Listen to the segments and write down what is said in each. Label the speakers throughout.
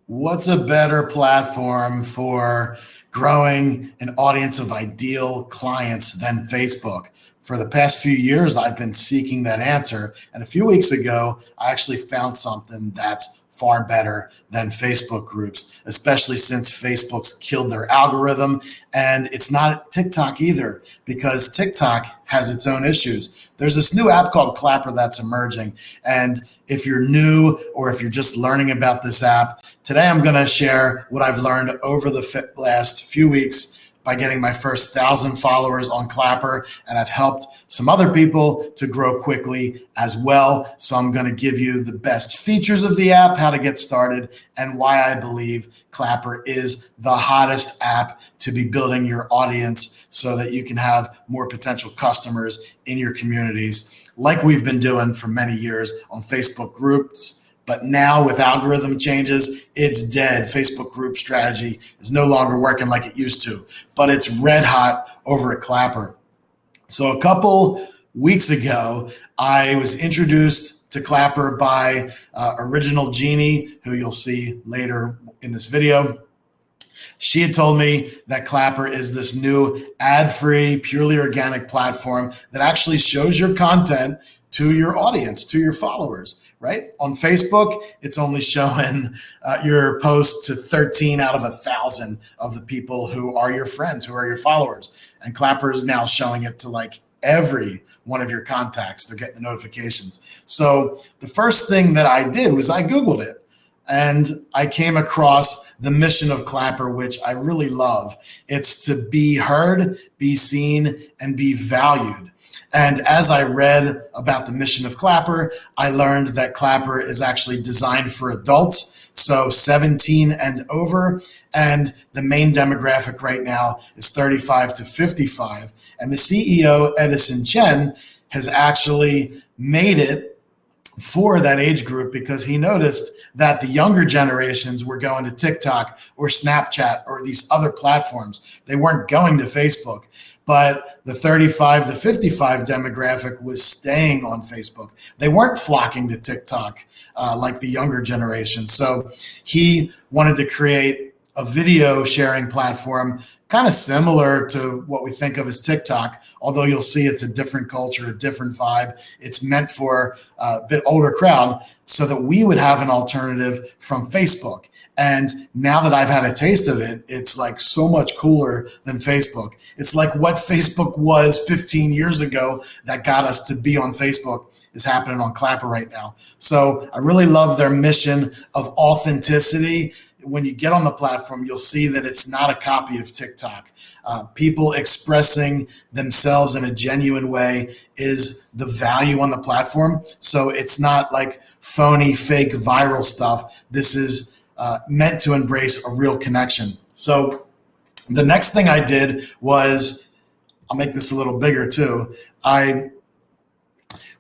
Speaker 1: What's a better platform for growing an audience of ideal clients than Facebook? For the past few years, I've been seeking that answer. And a few weeks ago, I actually found something that's far better than Facebook groups, especially since Facebook's killed their algorithm. And it's not TikTok either, because TikTok has its own issues. There's this new app called Clapper that's emerging. And if you're new or if you're just learning about this app, today I'm going to share what I've learned over the last few weeks by getting my first 1,000 followers on Clapper, and I've helped some other people to grow quickly as well. So I'm going to give you the best features of the app, how to get started, and why I believe Clapper is the hottest app to be building your audience so that you can have more potential customers in your communities, like we've been doing for many years on Facebook groups. But now with algorithm changes, it's dead. Facebook group strategy is no longer working like it used to, but it's red hot over at Clapper. So a couple weeks ago, I was introduced to Clapper by Original Genie, who you'll see later in this video. She had told me that Clapper is this new ad-free, purely organic platform that actually shows your content to your audience, to your followers. Right? On Facebook, it's only showing your post to 13 out of 1,000 of the people who are your friends, who are your followers. And Clapper is now showing it to like every one of your contacts. They're getting the notifications. So the first thing that I did was I Googled it. And I came across the mission of Clapper, which I really love. It's to be heard, be seen, and be valued. And as I read about the mission of Clapper, I learned that Clapper is actually designed for adults, so 17 and over. And the main demographic right now is 35 to 55. And the CEO, Edison Chen, has actually made it for that age group because he noticed that the younger generations were going to TikTok or Snapchat or these other platforms. They weren't going to Facebook. But the 35 to 55 demographic was staying on Facebook. They weren't flocking to TikTok like the younger generation. So he wanted to create a video sharing platform kind of similar to what we think of as TikTok, although you'll see it's a different culture, a different vibe. It's meant for a bit older crowd so that we would have an alternative from Facebook. And now that I've had a taste of it, it's like so much cooler than Facebook. It's like what Facebook was 15 years ago that got us to be on Facebook is happening on Clapper right now. So I really love their mission of authenticity. When you get on the platform, you'll see that it's not a copy of TikTok. People expressing themselves in a genuine way is the value on the platform. So it's not like phony, fake, viral stuff. This is meant to embrace a real connection. So the next thing I did was, I'll make this a little bigger too. I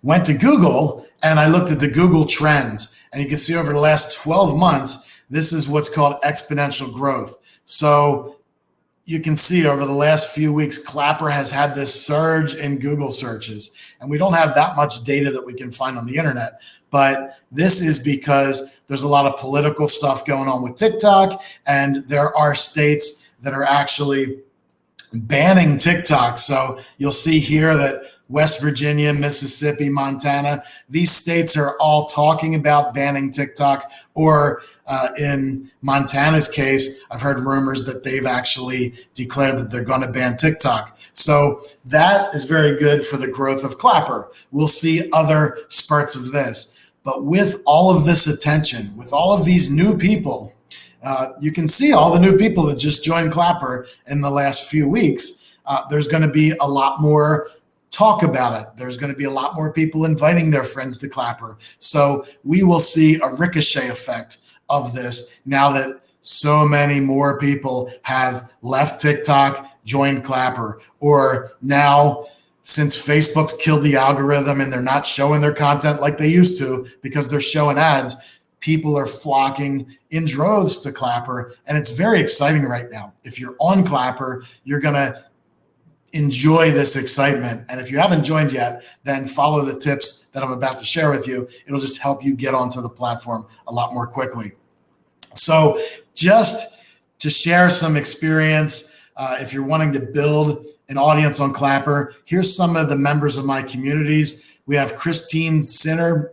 Speaker 1: went to Google and I looked at the Google trends, and you can see over the last 12 months, this is what's called exponential growth. So you can see over the last few weeks, Clapper has had this surge in Google searches, and we don't have that much data that we can find on the internet. But this is because there's a lot of political stuff going on with TikTok, and there are states that are actually banning TikTok. So you'll see here that West Virginia, Mississippi, Montana, these states are all talking about banning TikTok, or in Montana's case, I've heard rumors that they've actually declared that they're going to ban TikTok. So that is very good for the growth of Clapper. We'll see other spurts of this. But with all of this attention, with all of these new people, you can see all the new people that just joined Clapper in the last few weeks. There's going to be a lot more talk about it. There's going to be a lot more people inviting their friends to Clapper. So we will see a ricochet effect of this now that so many more people have left TikTok, joined Clapper, or now since Facebook's killed the algorithm and they're not showing their content like they used to because they're showing ads, people are flocking in droves to Clapper, and it's very exciting right now. If you're on Clapper, you're going to enjoy this excitement. And if you haven't joined yet, then follow the tips that I'm about to share with you. It'll just help you get onto the platform a lot more quickly. So just to share some experience, if you're wanting to build an audience on Clapper, here's some of the members of my communities. We have Christine Sinner.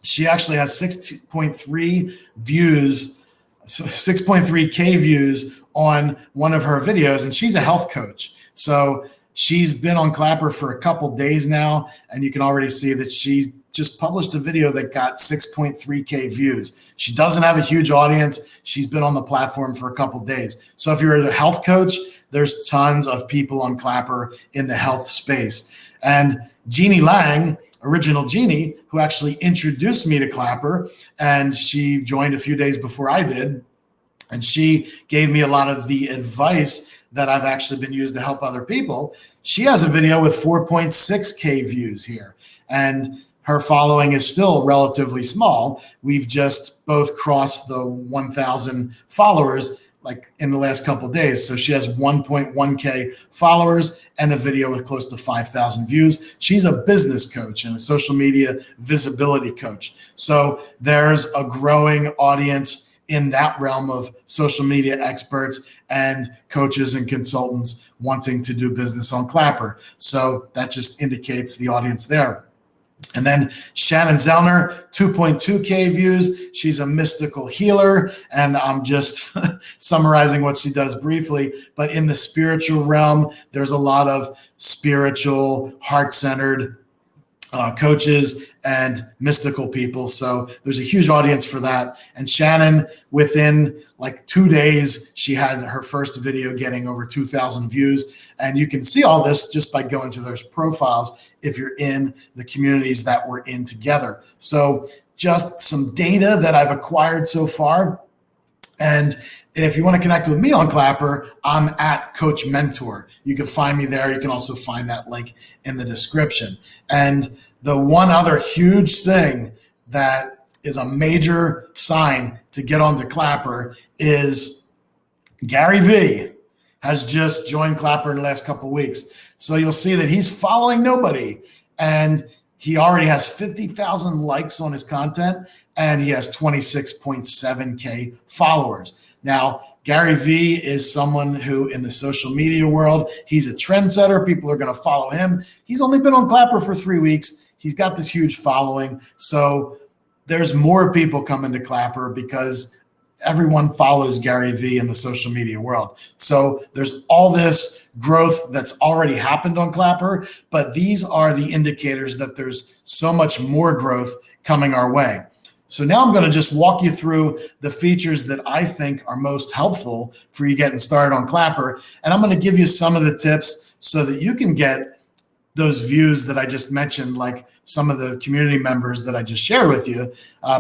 Speaker 1: She actually has 6.3 views, 6.3K views on one of her videos, and she's a health coach. So she's been on Clapper for a couple days now, and you can already see that she just published a video that got 6.3K views. She doesn't have a huge audience. She's been on the platform for a couple days. So if you're a health coach, there's tons of people on Clapper in the health space. And Jeannie Lang, Original Jeannie, who actually introduced me to Clapper, and she joined a few days before I did. And she gave me a lot of the advice that I've actually been used to help other people. She has a video with 4.6K views here. And her following is still relatively small. We've just both crossed the 1,000 followers like in the last couple of days. So she has 1.1K followers and a video with close to 5,000 views. She's a business coach and a social media visibility coach. So there's a growing audience in that realm of social media experts and coaches and consultants wanting to do business on Clapper. So that just indicates the audience there. And then Shannon Zellner, 2.2K views. She's a mystical healer, and I'm just summarizing what she does briefly. But in the spiritual realm, there's a lot of spiritual, heart-centered coaches and mystical people. So there's a huge audience for that. And Shannon, within like 2 days, she had her first video getting over 2,000 views. And you can see all this just by going to those profiles if you're in the communities that we're in together. So just some data that I've acquired so far. And if you want to connect with me on Clapper, I'm at Coach Mentor. You can find me there. You can also find that link in the description. And the one other huge thing that is a major sign to get onto Clapper is Gary Vee has just joined Clapper in the last couple of weeks. So you'll see that he's following nobody, and he already has 50,000 likes on his content, and he has 26.7K followers. Now, Gary Vee is someone who in the social media world, he's a trendsetter. People are going to follow him. He's only been on Clapper for 3 weeks. He's got this huge following. So there's more people coming to Clapper because everyone follows Gary Vee in the social media world. So there's all this growth that's already happened on Clapper, but these are the indicators that there's so much more growth coming our way. So now I'm going to just walk you through the features that I think are most helpful for you getting started on Clapper. And I'm going to give you some of the tips so that you can get those views that I just mentioned, like some of the community members that I just shared with you,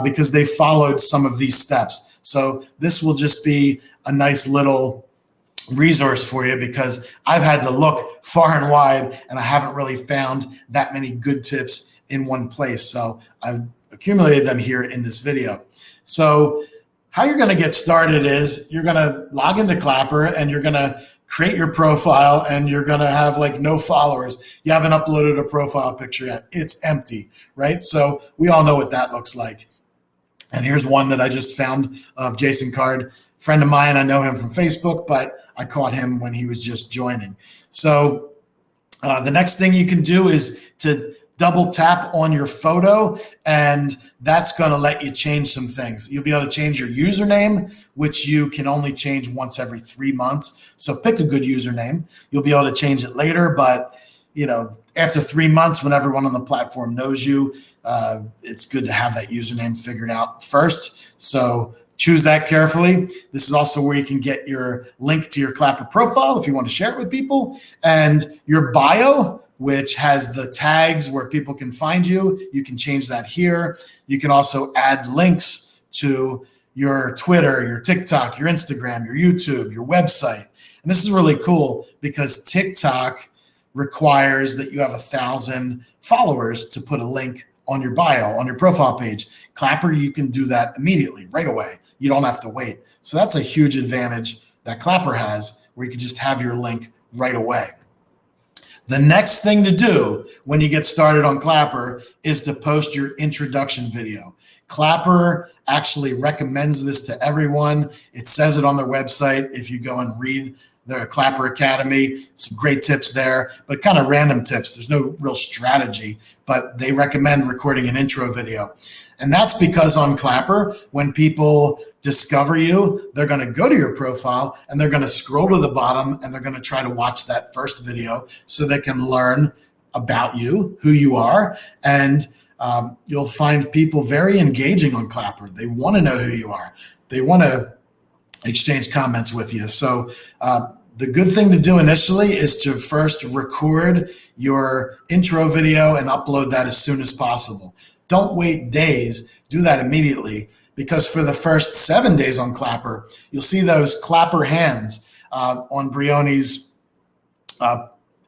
Speaker 1: because they followed some of these steps. So this will just be a nice little resource for you because I've had to look far and wide and I haven't really found that many good tips in one place. So I've accumulated them here in this video. So how you're going to get started is you're going to log into Clapper and you're going to create your profile, and you're going to have like no followers. You haven't uploaded a profile picture yet. It's empty, right? So we all know what that looks like. And here's one that I just found of Jason Card, friend of mine. I know him from Facebook, but I caught him when he was just joining. So the next thing you can do is to double tap on your photo, and that's going to let you change some things. You'll be able to change your username, which you can only change once every 3 months. So pick a good username. You'll be able to change it later, but after 3 months, when everyone on the platform knows you, it's good to have that username figured out first. So choose that carefully. This is also where you can get your link to your Clapper profile if you want to share it with people, and your bio, which has the tags where people can find you. You can change that here. You can also add links to your Twitter, your TikTok, your Instagram, your YouTube, your website. And this is really cool because TikTok requires that you have 1,000 followers to put a link on your bio, on your profile page. Clapper, you can do that immediately, right away. You don't have to wait. So that's a huge advantage that Clapper has, where you can just have your link right away. The next thing to do when you get started on Clapper is to post your introduction video. Clapper actually recommends this to everyone. It says it on their website. If you go and read the Clapper Academy, some great tips there, but kind of random tips. There's no real strategy, but they recommend recording an intro video. And that's because on Clapper, when people discover you, they're going to go to your profile and they're going to scroll to the bottom and they're going to try to watch that first video so they can learn about you, who you are. And you'll find people very engaging on Clapper. They want to know who you are. They want to exchange comments with you. So the good thing to do initially is to first record your intro video and upload that as soon as possible. Don't wait days. Do that immediately, because for the first 7 days on Clapper, you'll see those Clapper hands on Brioni's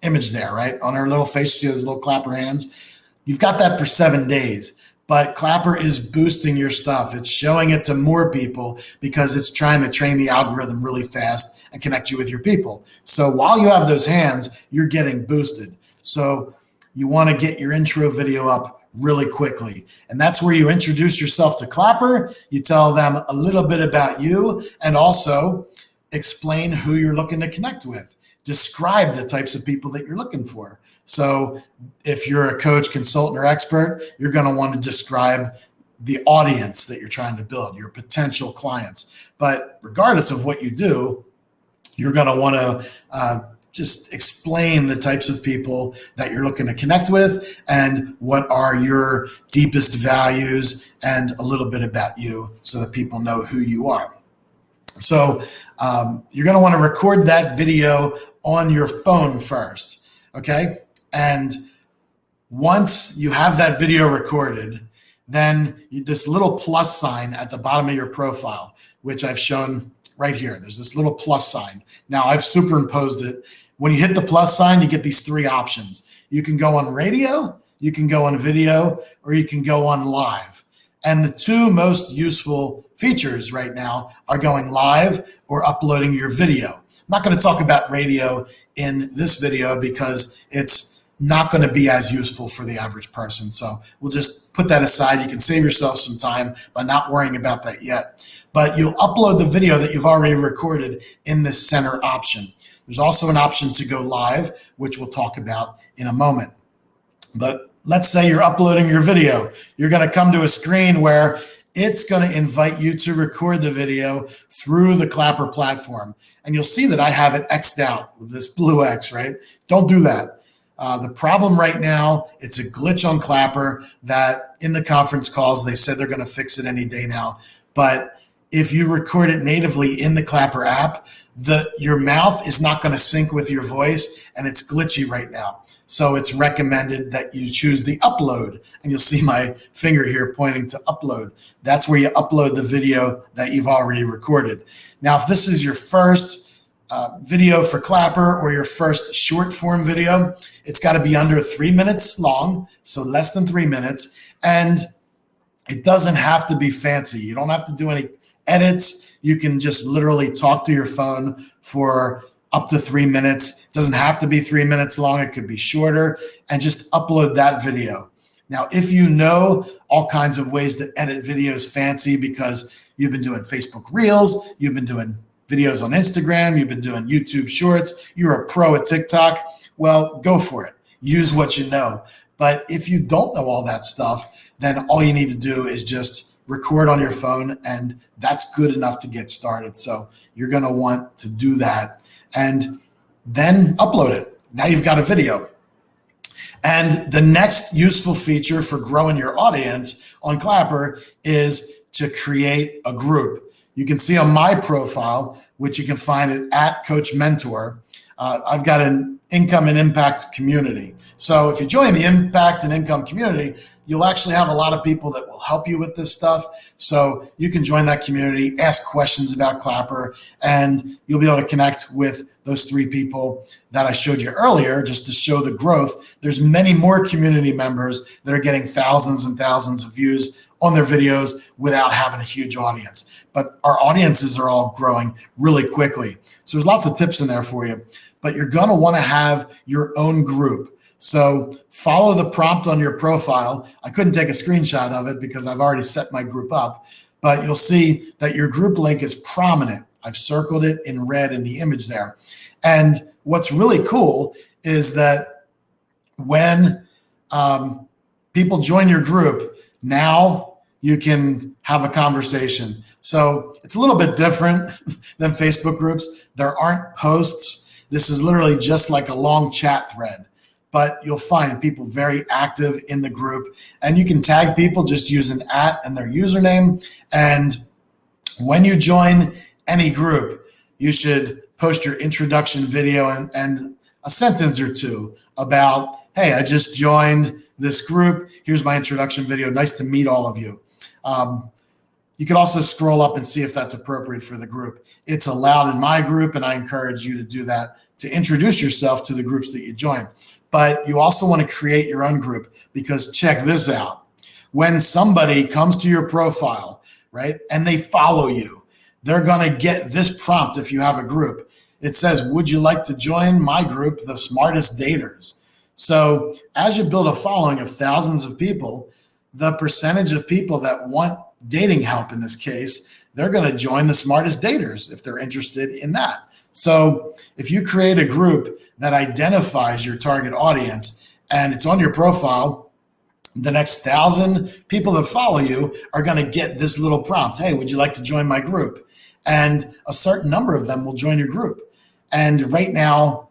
Speaker 1: image there, right? On her little face, you see those little Clapper hands. You've got that for 7 days, but Clapper is boosting your stuff. It's showing it to more people because it's trying to train the algorithm really fast and connect you with your people. So while you have those hands, you're getting boosted. So you want to get your intro video up really quickly. And that's where you introduce yourself to Clapper. You tell them a little bit about you and also explain who you're looking to connect with. Describe the types of people that you're looking for. So if you're a coach, consultant, or expert, you're going to want to describe the audience that you're trying to build, your potential clients. But regardless of what you do, you're going to want to just explain the types of people that you're looking to connect with and what are your deepest values and a little bit about you so that people know who you are. So you're going to want to record that video on your phone first, okay? And once you have that video recorded, then this little plus sign at the bottom of your profile, which I've shown right here, there's this little plus sign. Now I've superimposed it. When you hit the plus sign, you get these three options. You can go on radio, you can go on video, or you can go on live. And the two most useful features right now are going live or uploading your video. I'm not going to talk about radio in this video because it's not going to be as useful for the average person. So we'll just put that aside. You can save yourself some time by not worrying about that yet. But you'll upload the video that you've already recorded in this center option. There's also an option to go live, which we'll talk about in a moment. But let's say you're uploading your video. You're going to come to a screen where it's going to invite you to record the video through the Clapper platform. And you'll see that I have it X'd out with this blue X, right? Don't do that. The problem right now, it's a glitch on Clapper that in the conference calls, they said they're going to fix it any day now. But if you record it natively in the Clapper app, your mouth is not going to sync with your voice, and it's glitchy right now. So it's recommended that you choose the upload, and you'll see my finger here pointing to upload. That's where you upload the video that you've already recorded. Now, if this is your first video for Clapper or your first short form video, it's got to be under 3 minutes long, so less than 3 minutes, and it doesn't have to be fancy. You don't have to do any edits. You can just literally talk to your phone for up to 3 minutes. It doesn't have to be 3 minutes long. It could be shorter, and just upload that video. Now, if you know all kinds of ways to edit videos fancy because you've been doing Facebook Reels, you've been doing videos on Instagram, you've been doing YouTube Shorts, you're a pro at TikTok, well, go for it. Use what you know. But if you don't know all that stuff, then all you need to do is just record on your phone, and that's good enough to get started. So you're going to want to do that and then upload it. Now you've got a video. And the next useful feature for growing your audience on Clapper is to create a group. You can see on my profile, which you can find at Coach Mentor, I've got an income and impact community. So if you join the impact and income community, you'll actually have a lot of people that will help you with this stuff. So you can join that community, ask questions about Clapper, and you'll be able to connect with those 3 people that I showed you earlier just to show the growth. There's many more community members that are getting thousands and thousands of views on their videos without having a huge audience. But our audiences are all growing really quickly. So there's lots of tips in there for you. But you're going to want to have your own group. So follow the prompt on your profile. I couldn't take a screenshot of it because I've already set my group up, but you'll see that your group link is prominent. I've circled it in red in the image there. And what's really cool is that when people join your group, now you can have a conversation. So it's a little bit different than Facebook groups. There aren't posts. This is literally just like a long chat thread, but you'll find people very active in the group, and you can tag people, just use an @ and their username. And when you join any group, you should post your introduction video and a sentence or two about, hey, I just joined this group. Here's my introduction video. Nice to meet all of you. You can also scroll up and see if that's appropriate for the group. It's allowed in my group, and I encourage you to do that to introduce yourself to the groups that you join. But you also want to create your own group, because check this out. When somebody comes to your profile, right, and they follow you, they're going to get this prompt if you have a group. It says, would you like to join my group, The Smartest Daters? So as you build a following of thousands of people, the percentage of people that want dating help in this case, they're going to join The Smartest Daters if they're interested in that. So if you create a group that identifies your target audience and it's on your profile, the next 1,000 people that follow you are going to get this little prompt. Hey, would you like to join my group? And a certain number of them will join your group. And right now,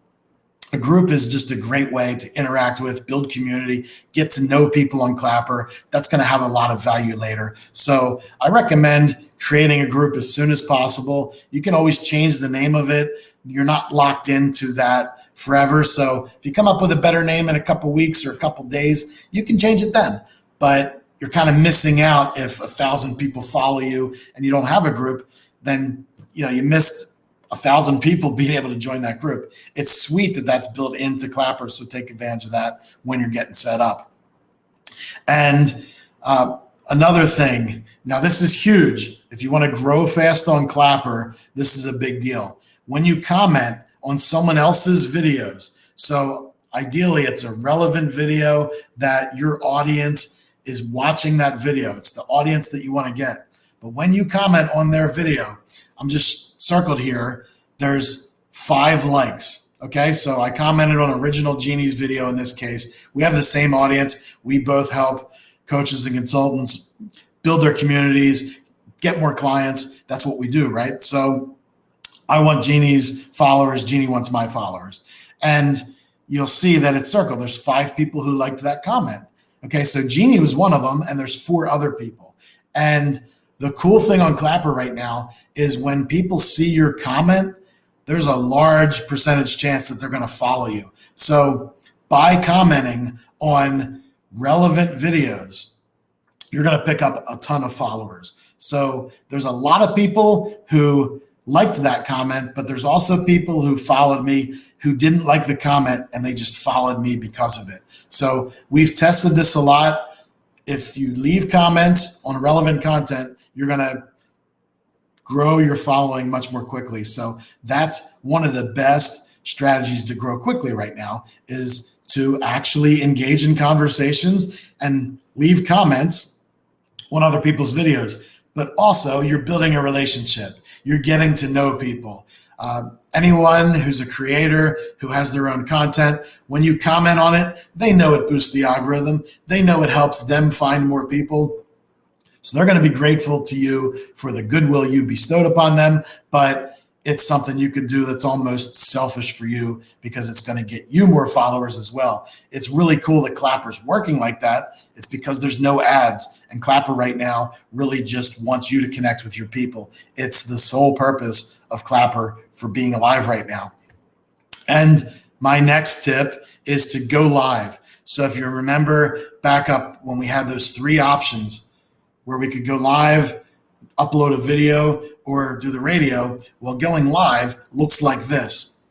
Speaker 1: a group is just a great way to interact with, build community, get to know people on Clapper. That's going to have a lot of value later. So I recommend creating a group as soon as possible. You can always change the name of it. You're not locked into that forever. So if you come up with a better name in a couple weeks or a couple days, you can change it then. But you're kind of missing out if 1,000 people follow you and you don't have a group, then you missed 1,000 people being able to join that group. It's sweet that that's built into Clapper, so take advantage of that when you're getting set up. And another thing, now this is huge. If you want to grow fast on Clapper, this is a big deal. When you comment on someone else's videos, so ideally it's a relevant video that your audience is watching that video. It's the audience that you want to get. But when you comment on their video, I'm just circled here, there's 5 likes. Okay, so I commented on Original Genie's video in this case. We have the same audience. We both help coaches and consultants build their communities, get more clients. That's what we do, right? So I want Genie's followers. Genie wants my followers. And you'll see that it's circled. There's 5 people who liked that comment. Okay, so Genie was one of them, and there's 4 other people. And the cool thing on Clapper right now is when people see your comment, there's a large percentage chance that they're going to follow you. So by commenting on relevant videos, you're going to pick up a ton of followers. So there's a lot of people who liked that comment, but there's also people who followed me who didn't like the comment and they just followed me because of it. So we've tested this a lot. If you leave comments on relevant content, you're going to grow your following much more quickly. So that's one of the best strategies to grow quickly right now, is to actually engage in conversations and leave comments on other people's videos. But also you're building a relationship. You're getting to know people. Anyone who's a creator, who has their own content, when you comment on it, they know it boosts the algorithm. They know it helps them find more people. So they're going to be grateful to you for the goodwill you bestowed upon them, but it's something you could do that's almost selfish for you because it's going to get you more followers as well. It's really cool that Clapper's working like that. It's because there's no ads, and Clapper right now really just wants you to connect with your people. It's the sole purpose of Clapper for being alive right now. And my next tip is to go live. So if you remember back up when we had those 3 options where we could go live, upload a video, or do the radio, well, going live looks like this.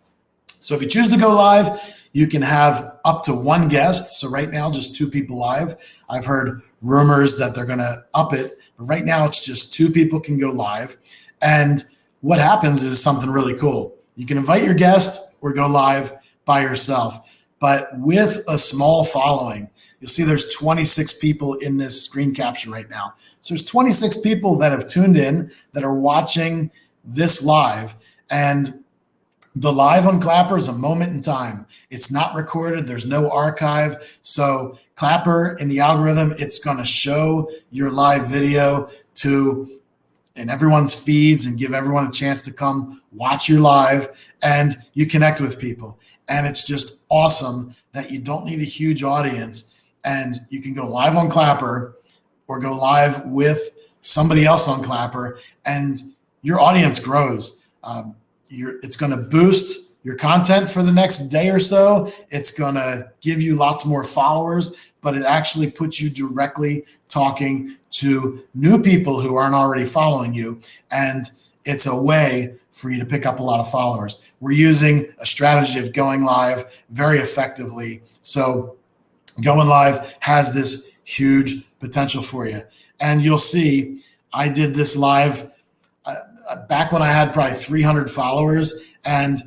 Speaker 1: So if you choose to go live, you can have up to 1 guest. So right now, just 2 people live. I've heard rumors that they're going to up it, but right now it's just 2 people can go live. And what happens is something really cool. You can invite your guest or go live by yourself. but with a small following. You'll see there's 26 people in this screen capture right now. So there's 26 people that have tuned in, that are watching this live. And the live on Clapper is a moment in time. It's not recorded. There's no archive. So Clapper in the algorithm, it's going to show your live video in everyone's feeds and give everyone a chance to come watch you live, and you connect with people. And it's just awesome that you don't need a huge audience, and you can go live on Clapper or go live with somebody else on Clapper, and your audience grows. It's going to boost your content for the next day or so. It's going to give you lots more followers, but it actually puts you directly talking to new people who aren't already following you. And it's a way for you to pick up a lot of followers. We're using a strategy of going live very effectively. So going live has this huge potential for you. And you'll see I did this live back when I had probably 300 followers, and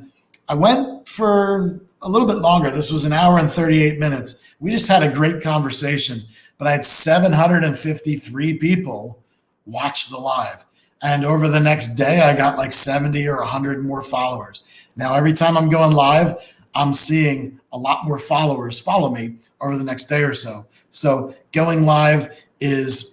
Speaker 1: I went for a little bit longer. This was an hour and 38 minutes. We just had a great conversation, but I had 753 people watch the live. And over the next day, I got like 70 or 100 more followers. Now, every time I'm going live, I'm seeing a lot more followers follow me over the next day or so. So going live is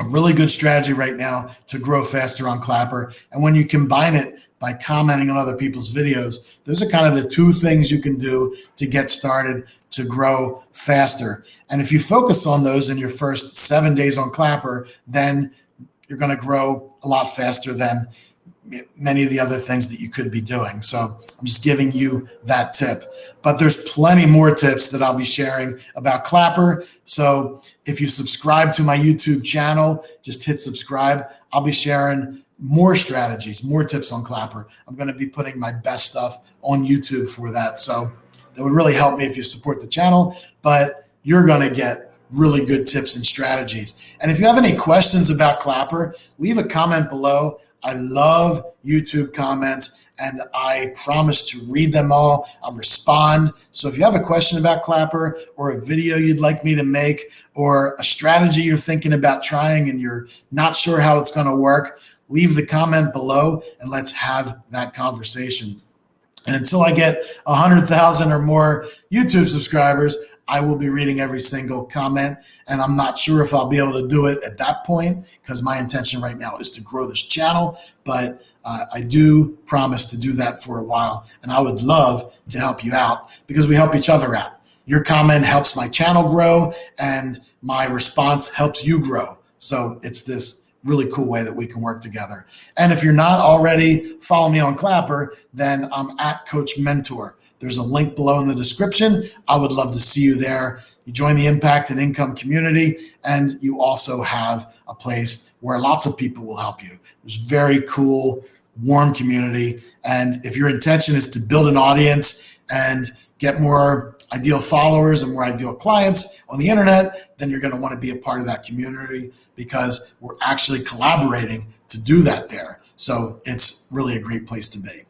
Speaker 1: a really good strategy right now to grow faster on Clapper. And when you combine it by commenting on other people's videos, those are kind of the two things you can do to get started to grow faster. And if you focus on those in your first 7 days on Clapper, then you're going to grow a lot faster than many of the other things that you could be doing. So I'm just giving you that tip. But there's plenty more tips that I'll be sharing about Clapper. So if you subscribe to my YouTube channel, just hit subscribe. I'll be sharing more strategies, more tips on Clapper. I'm going to be putting my best stuff on YouTube for that. So that would really help me if you support the channel, but you're going to get really good tips and strategies. And if you have any questions about Clapper, leave a comment below. I love YouTube comments, and I promise to read them all. I'll respond. So if you have a question about Clapper, or a video you'd like me to make, or a strategy you're thinking about trying and you're not sure how it's going to work, leave the comment below and let's have that conversation. And until I get 100,000 or more YouTube subscribers, I will be reading every single comment, and I'm not sure if I'll be able to do it at that point, because my intention right now is to grow this channel, but I do promise to do that for a while, and I would love to help you out because we help each other out. Your comment helps my channel grow, and my response helps you grow. So it's this really cool way that we can work together. And if you're not already following me on Clapper, then I'm at Coach Mentor. There's a link below in the description. I would love to see you there. You join the Impact and Income community, and you also have a place where lots of people will help you. There's a very cool, warm community. And if your intention is to build an audience and get more ideal followers and more ideal clients on the internet, then you're going to want to be a part of that community, because we're actually collaborating to do that there. So it's really a great place to be.